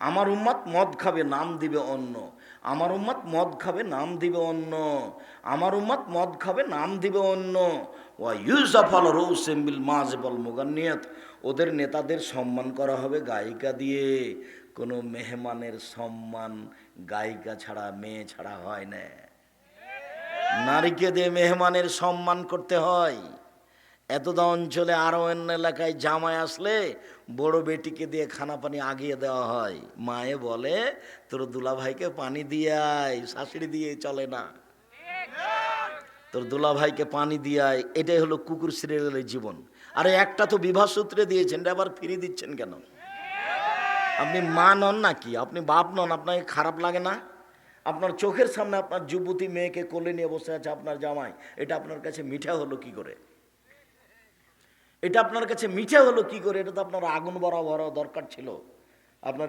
আমার উম্মত মদ খাবে, নাম দিবে অন্য। আমার উম্মত মদ খাবে, নাম দিবে অন্য। আমার উম্মত মদ খাবে, নাম দিবে অন্য। ওয়া ইউজাফাল রৌসিম বিল মাযিবাল মুগান্নিয়াত, ওদের নেতাদের সম্মান করা হবে গায়িকা দিয়ে। কোনো মেহমানের সম্মান গায়িকা ছাড়া, মেয়ে ছাড়া হয় না। নারীকে দিয়ে মেহমানের সম্মান করতে হয়। এতদা অঞ্চলে আরো অন্য এলাকায় জামাই আসলে বড় বেটিকে দিয়ে খানা পানি আগিয়ে দেওয়া হয়। মায়ে বলে, তোর দুলাভাইকে পানি দিয়ে আয়, শাশুড়ি দিয়ে চলে না। তোর দুলাভাইকে পানি দিয়ে আয়, এটাই হলো কুকুর সিরিয়ালের জীবন। আরে একটা তো বিবাহ সূত্রে দিয়েছেন, এটা আবার ফিরিয়ে দিচ্ছেন কেন? আপনি মা নন নাকি? আপনি বাপ নন? আপনাকে খারাপ লাগে না? আপনার চোখের সামনে আপনার যুবতী মেয়েকে কোলে নিয়ে বসে আছে আপনার জামাই, এটা আপনার কাছে মিঠা হলো কি করে? এটা আপনার কাছে মিঠে হলো কি করে? এটা তো আপনার আগুন ভরা ভরা দরকার ছিল আপনার।